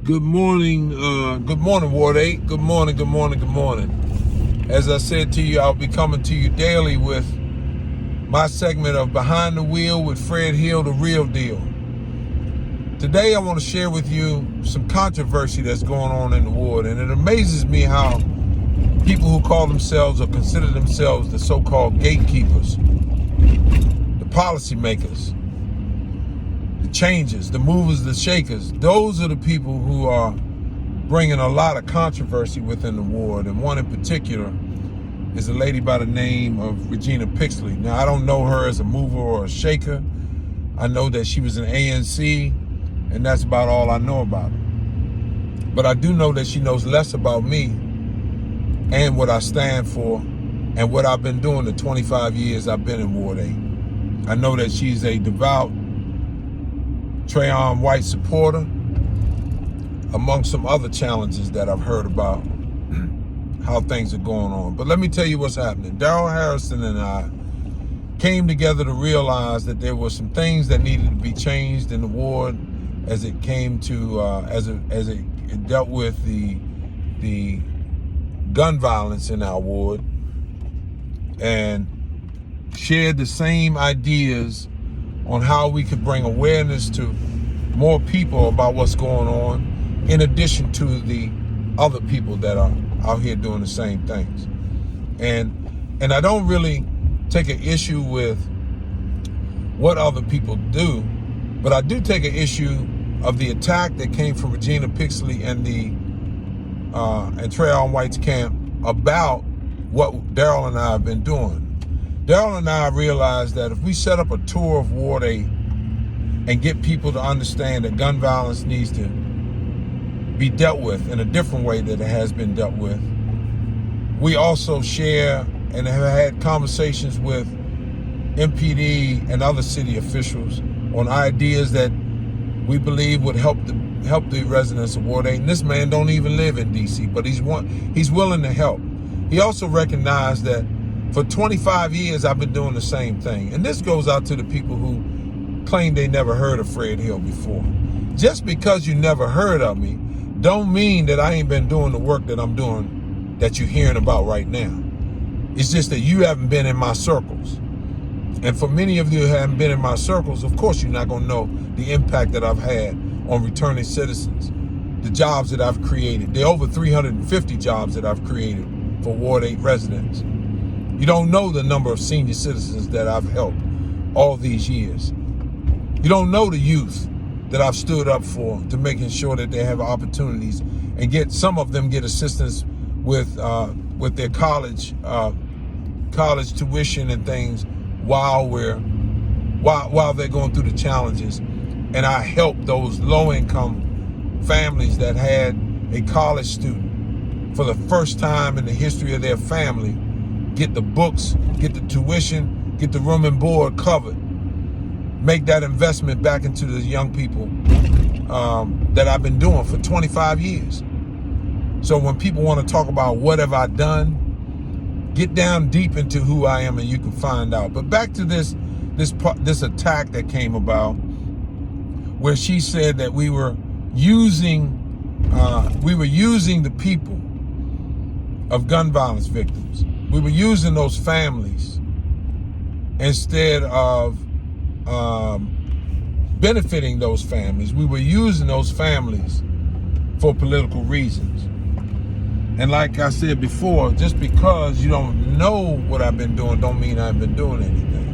Good morning, Ward 8. Good morning, good morning, good morning. As I said to you, I'll be coming to you daily with my segment of Behind the Wheel with Fred Hill, the real deal. Today, I want to share with you some controversy that's going on in the ward, and it amazes me how people who call themselves or consider themselves the so-called gatekeepers, the policymakers, the changers, the movers, the shakers, those are the people who are bringing a lot of controversy within the ward. And one in particular is a lady by the name of Regina Pixley. Now, I don't know her as a mover or a shaker. I know that she was an ANC, and that's about all I know about her. But I do know that she knows less about me and what I stand for and what I've been doing the 25 years I've been in Ward 8. I know that she's a devout Trayon White supporter, among some other challenges that I've heard about how things are going on. But let me tell you what's happening. Darrell Harrison and I came together to realize that there were some things that needed to be changed in the ward as it came to as it dealt with the gun violence in our ward, and shared the same ideas on how we could bring awareness to more people about what's going on, in addition to the other people that are out here doing the same things. And I don't really take an issue with what other people do, but I do take an issue of the attack that came from Regina Pixley and Trayon White's camp about what Darrell and I have been doing. Darrell and I realized that if we set up a tour of Ward 8 and get people to understand that gun violence needs to be dealt with in a different way that it has been dealt with, we also share and have had conversations with MPD and other city officials on ideas that we believe would help the residents of Ward 8. And this man don't even live in DC, but he's willing to help. He also recognized that for 25 years, I've been doing the same thing. And this goes out to the people who claim they never heard of Fred Hill before. Just because you never heard of me, don't mean that I ain't been doing the work that I'm doing that you're hearing about right now. It's just that you haven't been in my circles. And for many of you who haven't been in my circles, of course you're not gonna know the impact that I've had on returning citizens, the jobs that I've created, the over 350 jobs that I've created for Ward 8 residents. You don't know the number of senior citizens that I've helped all these years. You don't know the youth that I've stood up for, to making sure that they have opportunities and some of them get assistance with their college tuition and things while they're going through the challenges. And I help those low-income families that had a college student for the first time in the history of their family get the books, get the tuition, get the room and board covered, make that investment back into the young people that I've been doing for 25 years. So when people want to talk about what have I done, get down deep into who I am and you can find out. But back to this attack that came about, where she said that we were using the people of gun violence victims. We were using those families instead of benefiting those families. We were using those families for political reasons. And like I said before, just because you don't know what I've been doing don't mean I've been doing anything.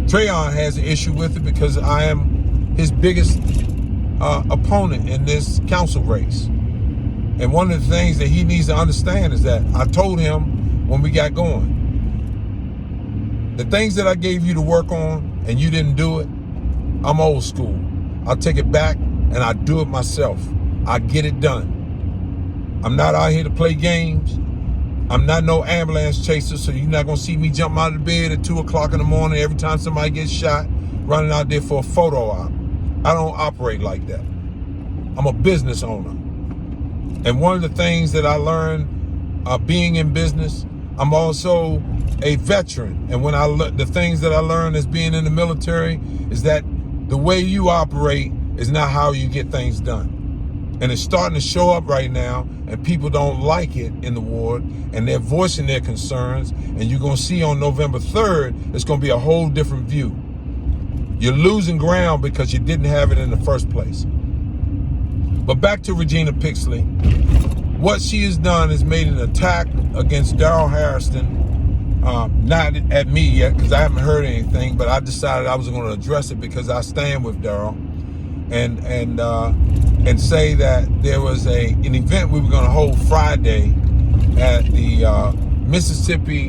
Trayon has an issue with it because I am his biggest opponent in this council race. And one of the things that he needs to understand is that I told him when we got going, the things that I gave you to work on and you didn't do it, I'm old school. I'll take it back and I do it myself. I get it done. I'm not out here to play games. I'm not no ambulance chaser, so you're not gonna see me jump out of the bed at 2 o'clock in the morning every time somebody gets shot, running out there for a photo op. I don't operate like that. I'm a business owner. And one of the things that I learned being in business, I'm also a veteran. And when the things that I learned as being in the military is that the way you operate is not how you get things done. And it's starting to show up right now, and people don't like it in the ward, and they're voicing their concerns. And you're going to see on November 3rd, it's going to be a whole different view. You're losing ground because you didn't have it in the first place. But back to Regina Pixley. What she has done is made an attack against Daryl Hairston. Not at me yet, because I haven't heard anything, but I decided I was going to address it because I stand with Daryl. And say that there was an event we were going to hold Friday at the Mississippi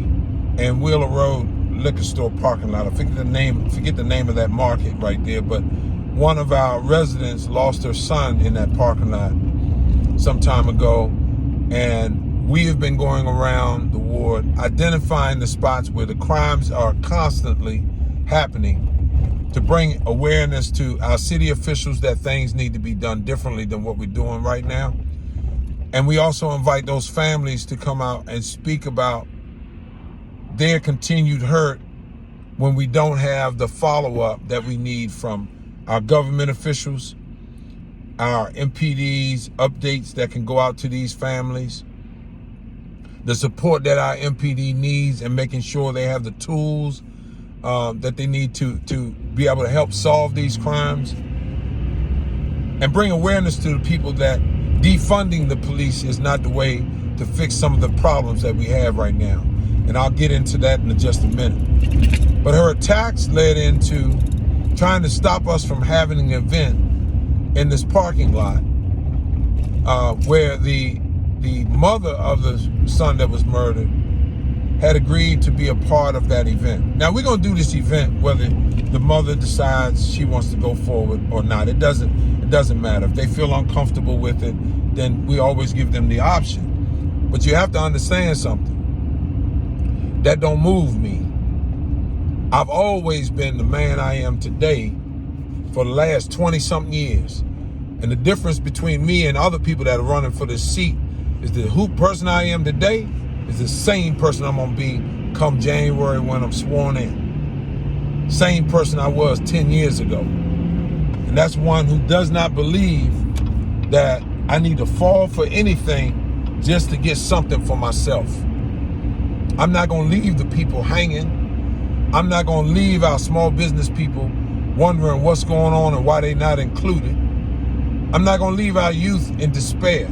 and Wheeler Road liquor store parking lot. I forget the name of that market right there, but one of our residents lost her son in that parking lot some time ago, and we have been going around the ward identifying the spots where the crimes are constantly happening, to bring awareness to our city officials that things need to be done differently than what we're doing right now. And we also invite those families to come out and speak about their continued hurt when we don't have the follow-up that we need from our government officials, our MPDs, updates that can go out to these families, the support that our MPD needs, and making sure they have the tools that they need to be able to help solve these crimes, and bring awareness to the people that defunding the police is not the way to fix some of the problems that we have right now. And I'll get into that in just a minute. But her attacks led into trying to stop us from having an event in this parking lot where the mother of the son that was murdered had agreed to be a part of that event. Now, we're going to do this event whether the mother decides she wants to go forward or not. It doesn't matter. If they feel uncomfortable with it, then we always give them the option. But you have to understand something. That don't move me. I've always been the man I am today for the last 20-something years. And the difference between me and other people that are running for this seat is the person I am today is the same person I'm going to be come January when I'm sworn in. Same person I was 10 years ago. And that's one who does not believe that I need to fall for anything just to get something for myself. I'm not going to leave the people hanging. I'm not going to leave our small business people wondering what's going on and why they're not included. I'm not going to leave our youth in despair.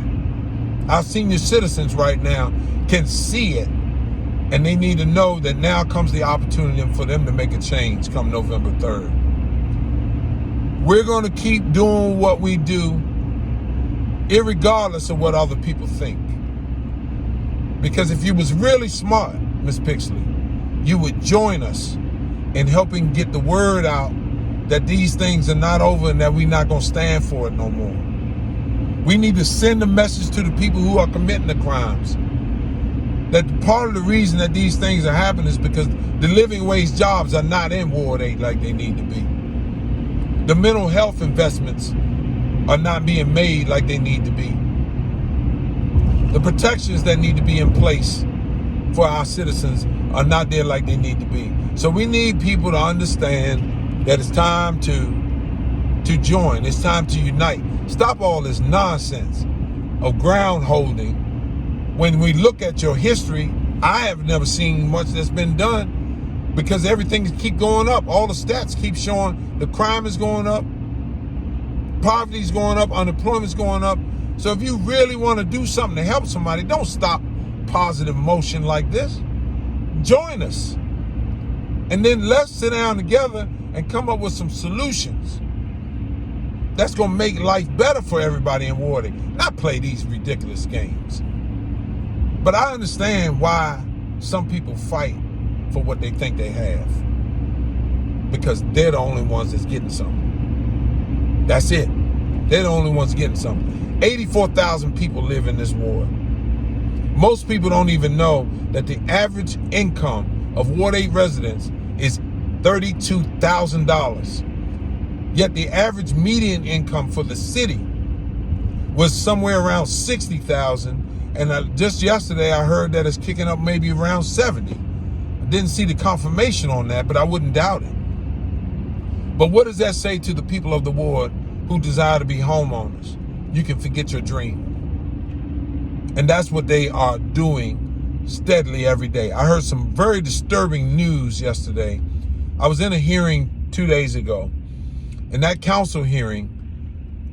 Our senior citizens right now can see it, and they need to know that now comes the opportunity for them to make a change come November 3rd. We're going to keep doing what we do, irregardless of what other people think. Because if you was really smart, Miss Pixley, you would join us in helping get the word out that these things are not over and that we're not going to stand for it no more. We need to send a message to the people who are committing the crimes that part of the reason that these things are happening is because the living wage jobs are not in Ward 8 like they need to be. The mental health investments are not being made like they need to be. The protections that need to be in place for our citizens are not there like they need to be. So we need people to understand that it's time to join. It's time to unite. Stop all this nonsense of ground holding. When we look at your history, I have never seen much that's been done because everything keep going up. All the stats keep showing the crime is going up, poverty is going up, unemployment is going up. So if you really want to do something to help somebody, don't stop positive motion like this. Join us. And then let's sit down together and come up with some solutions that's going to make life better for everybody in Ward 8. Not play these ridiculous games. But I understand why some people fight for what they think they have. Because they're the only ones that's getting something. That's it. They're the only ones getting something. 84,000 people live in this ward. Most people don't even know that the average income of Ward 8 residents is $32,000. Yet the average median income for the city was somewhere around $60,000. And just yesterday, I heard that it's kicking up maybe around 70. I didn't see the confirmation on that, but I wouldn't doubt it. But what does that say to the people of the ward who desire to be homeowners, you can forget your dream. And that's what they are doing steadily every day. I heard some very disturbing news yesterday. I was in a hearing 2 days ago, and that council hearing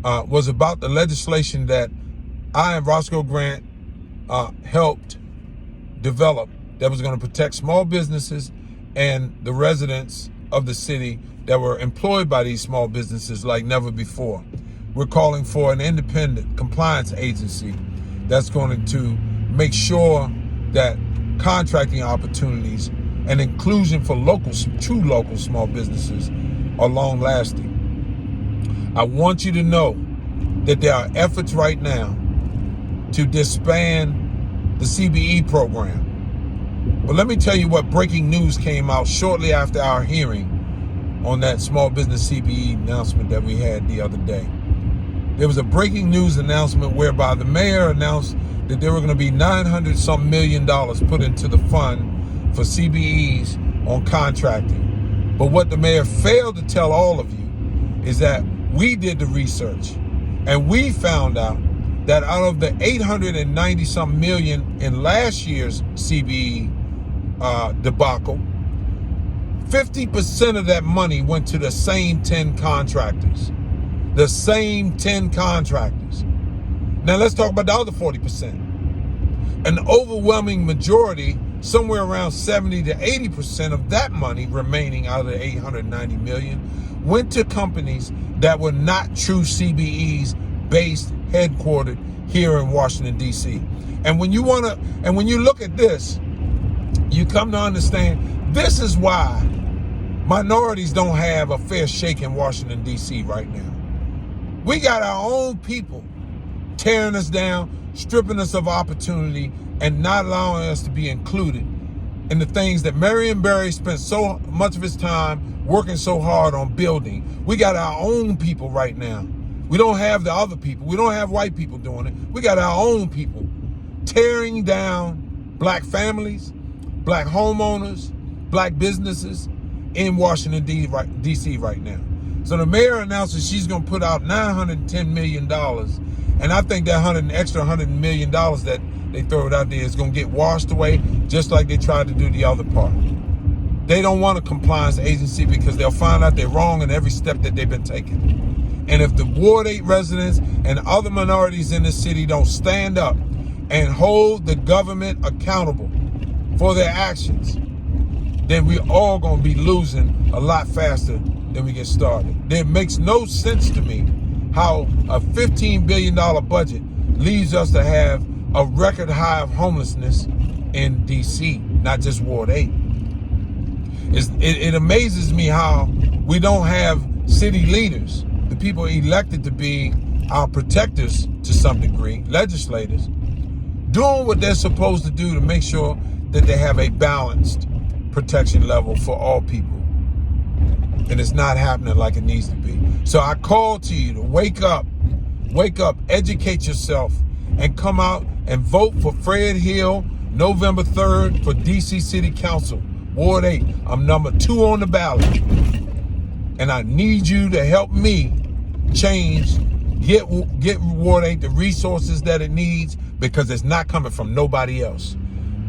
was about the legislation that I and Roscoe Grant helped develop that was going to protect small businesses and the residents of the city that were employed by these small businesses like never before. We're calling for an independent compliance agency that's going to make sure that contracting opportunities and inclusion for true local small businesses are long lasting. I want you to know that there are efforts right now to disband the CBE program. But let me tell you what breaking news came out shortly after our hearing on that small business CBE announcement that we had the other day. There was a breaking news announcement whereby the mayor announced that there were going to be $900-some million put into the fund for CBEs on contracting. But what the mayor failed to tell all of you is that we did the research and we found out that out of the $890-some million in last year's CBE debacle, 50% of that money went to the same 10 contractors. The same 10 contractors. Now let's talk about the other 40%. An overwhelming majority, somewhere around 70 to 80% of that money remaining out of the $890 million went to companies that were not true CBEs based, headquartered here in Washington, D.C. And when you look at this, you come to understand this is why minorities don't have a fair shake in Washington, D.C. right now. We got our own people tearing us down, stripping us of opportunity, and not allowing us to be included in the things that Marion Barry spent so much of his time working so hard on building. We got our own people right now. We don't have the other people. We don't have white people doing it. We got our own people tearing down black families, black homeowners, black businesses in Washington, D.C. right now. So the mayor announces she's going to put out $910 million. And I think that extra $100 million that they throw it out there is going to get washed away, just like they tried to do the other part. They don't want a compliance agency because they'll find out they're wrong in every step that they've been taking. And if the Ward 8 residents and other minorities in this city don't stand up and hold the government accountable for their actions, then we're all going to be losing a lot faster than we get started. It makes no sense to me how a $15 billion budget leaves us to have a record high of homelessness in D.C., not just Ward 8. It amazes me how we don't have city leaders, the people elected to be our protectors to some degree, legislators, doing what they're supposed to do to make sure that they have a balanced protection level for all people. And it's not happening like it needs to be. So I call to you to wake up, educate yourself, and come out and vote for Fred Hill November 3rd for D.C. City Council, Ward 8. I'm number 2 on the ballot. And I need you to help me change, get Ward 8 the resources that it needs, because it's not coming from nobody else.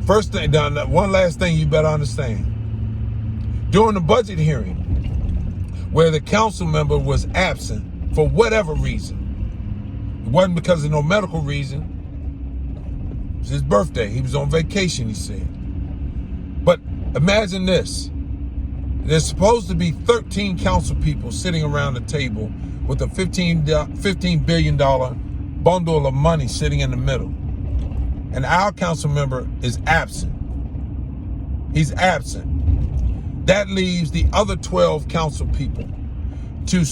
First thing, one last thing you better understand. During the budget hearing, where the council member was absent for whatever reason, it wasn't because of no medical reason. It was his birthday. He was on vacation, he said. But imagine this. There's supposed to be 13 council people sitting around the table with a $15 billion bundle of money sitting in the middle. And our council member is absent. He's absent. That leaves the other 12 council people to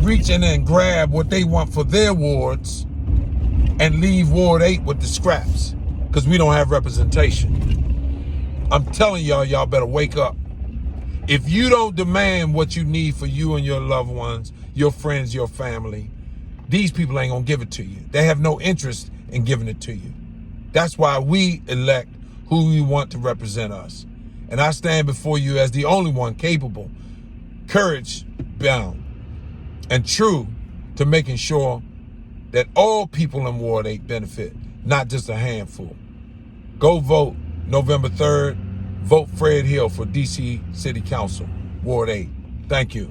reach in and grab what they want for their wards and leave Ward 8 with the scraps because we don't have representation. I'm telling y'all better wake up. If you don't demand what you need for you and your loved ones, your friends, your family, these people ain't gonna give it to you. They have no interest in giving it to you. That's why we elect who we want to represent us. And I stand before you as the only one capable, courage bound, and true to making sure that all people in Ward 8 benefit, not just a handful. Go vote November 3rd. Vote Fred Hill for D.C. City Council, Ward 8. Thank you.